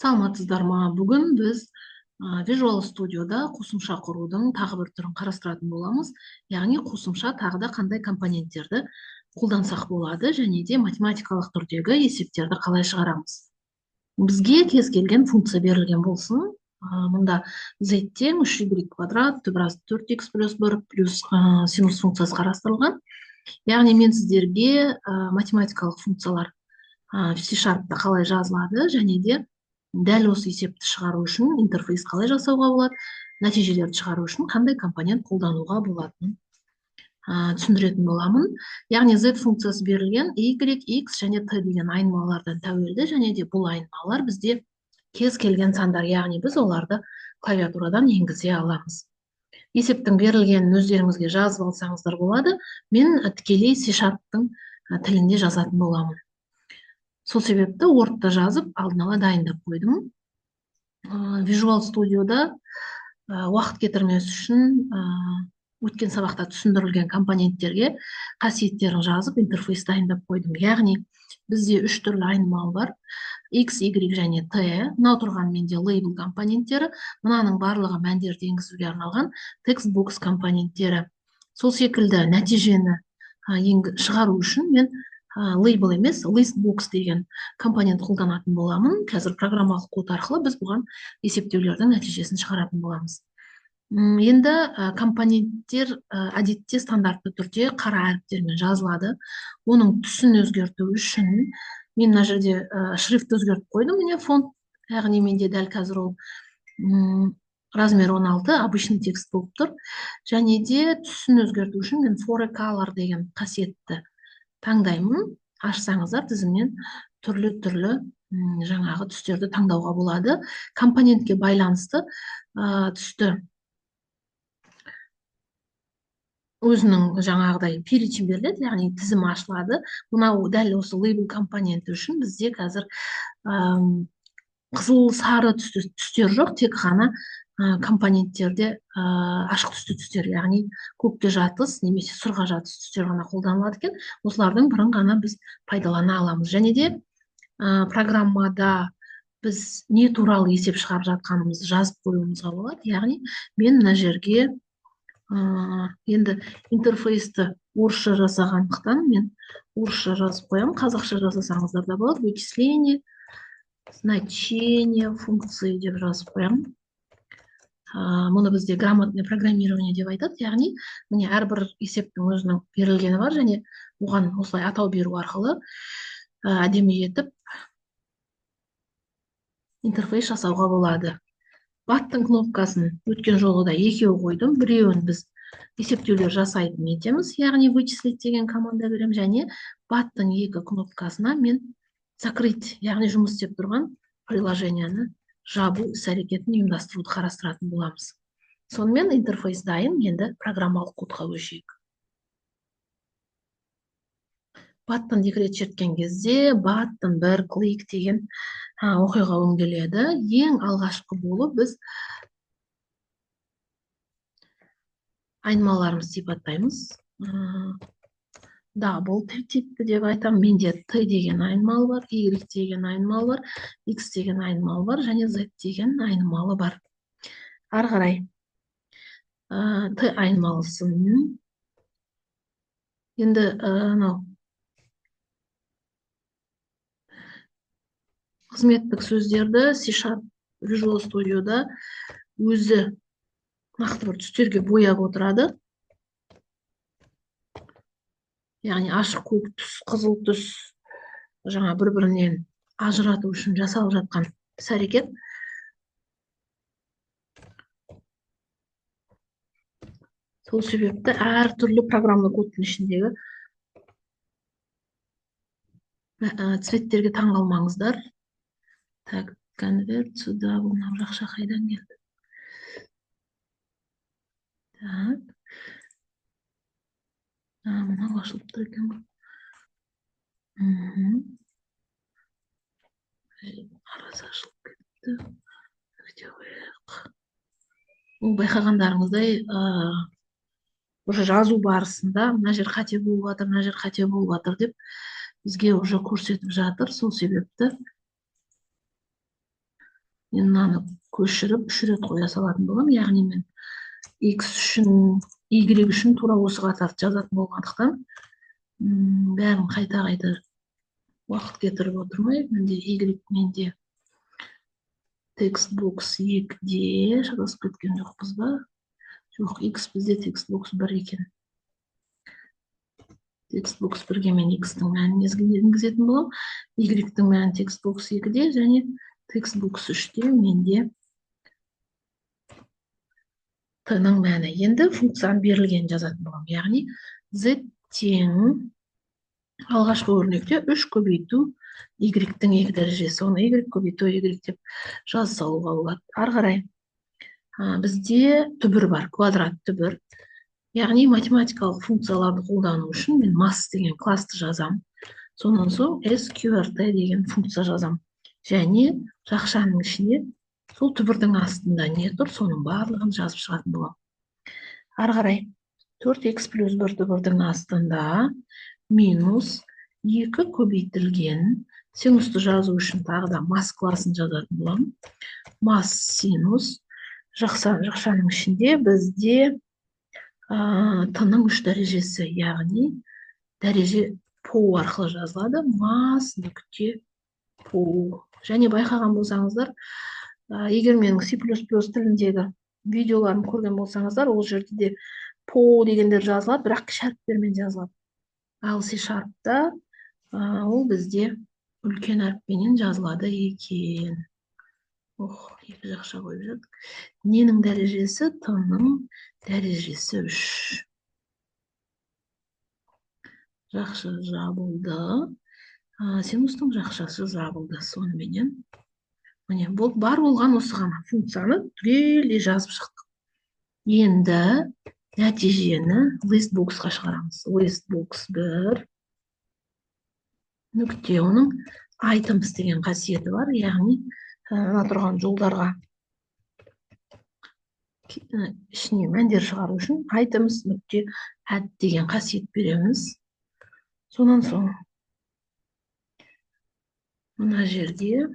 Саламатсыздар ма? Бүгін біз Visual Studio'да қосымша құрудың тағы бір түрін қарастыратын боламыз. Яғни қосымша тағы да қандай компоненттерді қолдансақ болады және де математикалық түрдегі есептерді қалай шығарамыз. Бізге кез келген функция берілген болсын. Мұнда z тең 3y квадрат түп ас 4x плюс 1 плюс синус функциясы қарастырылған. Яғни мен сіздерге математикалық функциялар C-Sharp'та қалай жазылады және де дәл осы есепті шығару үшін интерфейс қалай жасауға болады, нәтижелерді шығару үшін қандай компонент қолдануға болатынын түсіндіретін боламын. Яғни z функциясы берілген y, x және t деген айнымалардан тәуелді және де бұл айнымалар бізде кез келген сандар, яғни біз оларды клавиатурадан енгізе аламыз. Есептің берілгенін өздеріңізге жазып алсаңыздар болады. Мен тікелей C-Sharp'тың тілінде жазатын боламын. Сол себепті Word'да жазып, алдын ала дайындап қойдым. Visual Studio'да уақыт кетірмес үшін өткен сабақта түсіндірілген компоненттерге қасиеттерін жазып, интерфейс дайындап қойдым. Яғни бізде 3 түрлі айнымал бар. X, Y және T. Мынау тұрған менде label компоненттері, мынаның барлығы мәндерді енгізуге арналған textbox компоненттері. Сол секілді нәтижені шығару үшін мен label емес, listbox деген компонент қолданатын боламын. Қазір программалық код арқылы біз бұған есептеулердің нәтижесін шығаратын боламыз. Енді компоненттер әдетте стандартты түрде қара әріптермен жазылады. Оның түсін өзгерту үшін мен мына жерде шрифт өзгертіп қойдым. Міне фонт, яғни менде дәл қазір ол размер 16 обычный текст болып тұр. Және де түсін өзгерту үшін мен forecolor деген қасиетті таңдаймын. Ашсаңыздар тізімнен түрлі жаңағы түстерді таңдауға болады. Компонентке байланысты түсті өзінің жаңағыдай перечень беріледі, яғни тізім ашылады. Мынау дәл осы label компоненті үшін бізде қазір қызыл сары түстер жоқ, тек қана компоненттерде ашық түсті түстер, яғни көкке жатыс немесе сұрға жатыс түстер ғана қолданылады екен. Осылардың бірін ғана біз пайдалана аламыз. Және де программада біз не туралы есеп шығарып жатқанымызды жазып қоюымызға болады. Яғни мен мына жерге енді интерфейсті орысша жасағандықтан мен орысша жазып қоямын. Қазақша жазасаңыздар да болады. Вычисление, значение, функции деп жазып қоямын. Мұны бізде грамотное программирование деп айтады. Яғни міне әрбір есептің өзінің берілгені бар және оған осылай атау беру арқылы әдемі етіп интерфейс жасауға болады. Баттың кнопкасын өткен жолы да екеу қойдым. Біреуін біз есептеулер жасайтын етеміз, яғни вычислить деген команда беремін, және баттың екі кнопкасына мен закрыть, яғни жұмыс істеп тұрған приложенияны жабу іс-әрекетін ұйымдастыруды қарастыратын боламыз. Сонымен интерфейс дайын, енді программалық кодқа көшейік. Баттын екі рет шерткен кезде баттын бір клик деген оқиға өңделеді. Ең алғашқы болып біз айнымаларымызды сипаттаймыз. Double типті деп айтам. Менде T деген айнымалы бар, Y деген айнымалы бар, X деген айнымалы бар және Z деген айнымалы бар. Ары қарай T айнымалысын енді қызметтік сөздерді C-Sharp Visual Studio'да өзі нақты бір түстерге бояп отырады. Яғни ашық көк түс, қызыл түс жаңа бір-бірінен ажырату үшін жасалып жатқан іс-әрекет. Сол себепті әртүрлі программалы кодтың ішіндегі цветтерге таңғалмаңыздар. Так, конверт сюда, мынау жақша қайдан келді? Так. Мынау ашылып тұр екен ғой. Арасы ашылып кетті. Ол байқағандарыңыздай уже жазу барысында мына жер қате болып жатыр, мына жер қате болып жатыр деп бізге уже көрсетіп жатыр. Сол себепті мен мынаны көшіріп 3 рет қоя салатын боламын, яғни мен x үшін, y үшін тура осы қатарды жазатын болғандықтан бәрін қайта уақыт кетіріп отырмай, менде y менде текстбокс 2-де шатасып кеткен жоқпыз ба? Жоқ, x бізде текстбокс 1 екен. Текстбокс 1-ге мен x-тің мәнін енгізетін боламын. Y-тің мәні текстбокс 2-де және текстбокс 3-те менде t-ның мәні. Енді функцияның берілгенін жазатын боламын. Яғни z тең алғашқы өрнекте 3 көбейту y-тің 2 дәрежесі. Оны y көбейту y деп жаза салуға болады. Ары қарай бізде түбір бар, квадрат түбір. Яғни математикалық функцияларды қолдану үшін мен масс деген классты жазам. Сонан соң sqrt деген функция жазам. Және жақшаның ішіне сол түбірдің астында не тұр, соның барлығын жазып шығатын боламын. Ары қарай 4x плюс 1 түбірдің астында минус 2 көбейтілген синусты жазу үшін тағы да масс классын жазатын боламын. Масс синус жақшаның ішінде бізде t-ның 3 дәрежесі, яғни дәреже по арқылы жазылады. Масс нүкте по. Және байқаған болсаңыздар, егер менің C++ тіліндегі видеоларын көрген болсаңыздар, ол жерде де по дегендер жазылады, бірақ кіші әріптермен жазылады. Ал C#-та ол бізде үлкен әріппенен жазылады екен. Екі жақша қойып жатыр. Ненің дәрежесі? T-ның дәрежесі 3. Жақша жабылды. Синустың жақшасы жабылды. Соныменен міне бар болған осы ғана функцияны түгелдей жазып шықтық. Енді нәтижені listboxқа шығарамыз. Listbox 1 нүкте, оның items деген қасиеті бар, яғни мына тұрған жолдарға ішіне мәндер шығару үшін items нүкте add деген қасиет береміз. Сонан соң мына жерде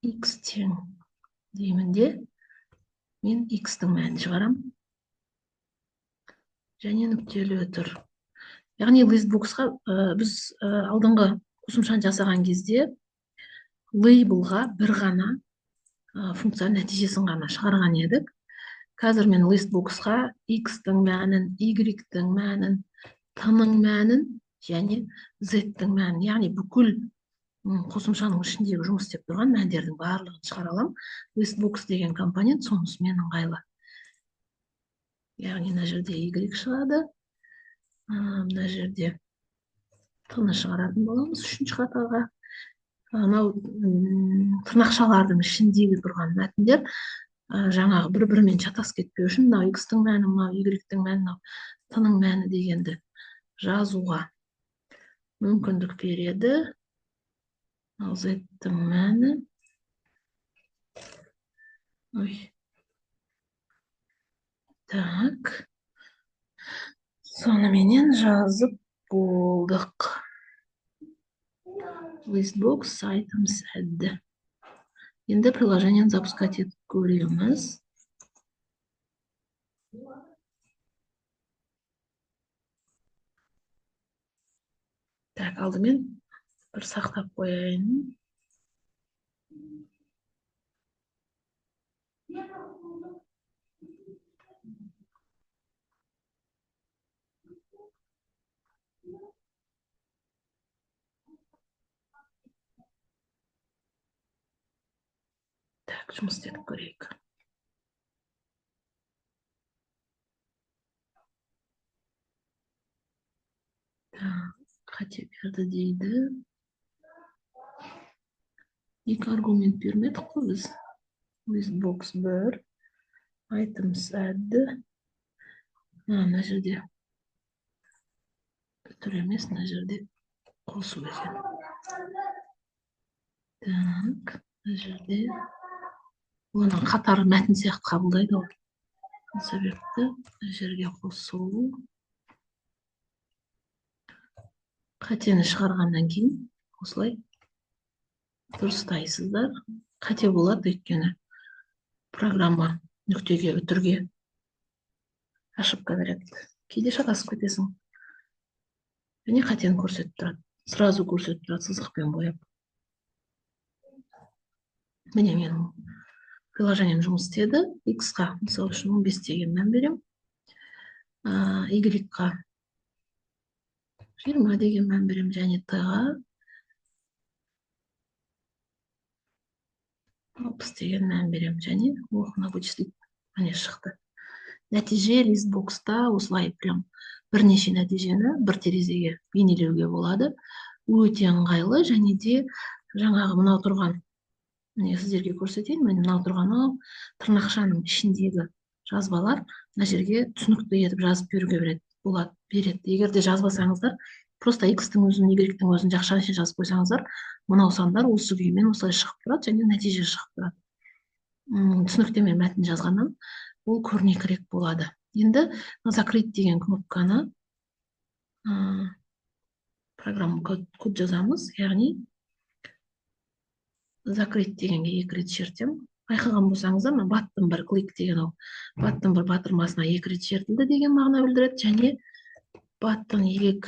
x тең деймін де, мен x-тің мәнін шығарам. Және нүктелі тұр. Яғни listboxқа біз алдыңғы қосымшаны жасаған кезде labelға бір ғана функция нәтижесін ғана шығарған едік. Қазір мен listboxқа x-тің мәнін, y-тің мәнін, t-ның мәнін және z-тің мәнін, яғни бүкіл қосымшаның ішіндегі жұмыс істеп тұрған мәндердің барлығын шығара аламын. Listbox деген компонент сонысымен ыңғайлы. Яғни мына жерде y шығады, мына жерде t-ны шығаратын боламыз үшінші қатарға. Анау тырнақшалардың ішіндегі тұрған мәтіндер жаңағы бір-бірімен шатас кетпеу үшін мынау x-тің мәні, мынау y-тің мәні, мынау t-ның мәні дегенді жазуға мүмкіндік береді. Ал z-тің мәні так, соныменен жазып болдық. Listbox items add. Енді приложениені запускать етіп көреміз. Так, алдымен бір сақтап қояйын. Так, жұмыс істетіп көрейік. Қате берді дейді. Екі аргумент бермедік қой біз. Listbox 1, items add. Мына жерде түр емес, мына жерде қосу екен. Так, мына жерде оның қатар мәтін сияқты қабылдайды ғой. Себепті мына жерге қосу. Қатені шығарғаннан кейін осылай дұрыстайсыздар. Қате болады, өйткені программа нүктеге үтірге ошибка береді. Кейде шатасып кетесің. Және қатені көрсетіп тұрады. Сразу көрсетіп тұрады сызықпен бояп. Міне менің приложением жұмыс істеді. X-қа мысалы үшін 15 деген мән берем. Y-ға 20 деген мән берем, және T-ға 60 деген мән берем, және мына вычислить. Міне шықты. Нәтиже листбокста осылай прям бірнеше нәтижені бір терезеге бейнелеуге болады. Өте ыңғайлы, және де жаңағы мынау тұрған, міне сіздерге көрсетейін, мынау тұрған тырнақшаның ішіндегі жазбалар мына жерге түсінікті етіп жазып беруге береді. Егер де жазбасаңыздар, просто X-тің өзін, Y-тің өзін жақшаның ішіне жазып қойсаңыздар, мынау сандар осы күймен осылай шығып тұрады, және нәтиже шығып тұрады. Түсініктеме мәтін жазғаннан ол көрнекірек болады. Енді закрыть деген кнопканы программа код жазамыз, яғни закрыть дегенге 2 рет шертем. Байқаған болсаңыздар, баттың бір клик деген баттың бір батырмасына 2 рет шертілді деген мағына білдіреді, және баттың 2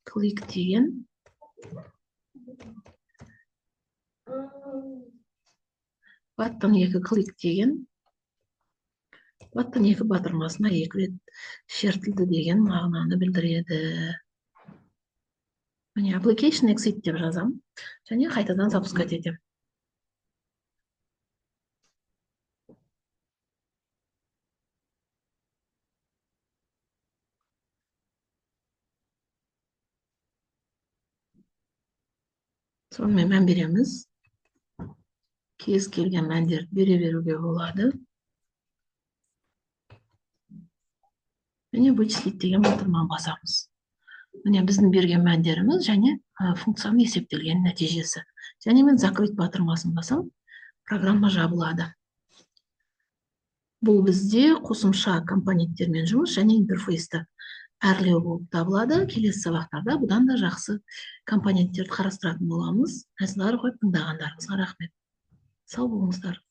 клик деген баттың 2 клик деген баттың 2 батырмасына 2 рет шертілді деген мағынаны білдіреді. Міне application exit деп жазам, және қайтадан запускать етем. Сонымен мән береміз. Кез келген мәндерді бере беруге болады. Міне вычислить деген батырманы басамыз. Міне біздің берген мәндеріміз және функцияның есептелген нәтижесі. Және мен закрыть батырмасын басам, программа жабылады. Бұл бізде қосымша компоненттермен жұмыс және интерфейсті әрлеу болып табылады. Келесі сабақтарда бұдан да жақсы компоненттерді қарастыратын боламыз. Назар қойып тыңдағандарыңызға рахмет. Сау болыңыздар.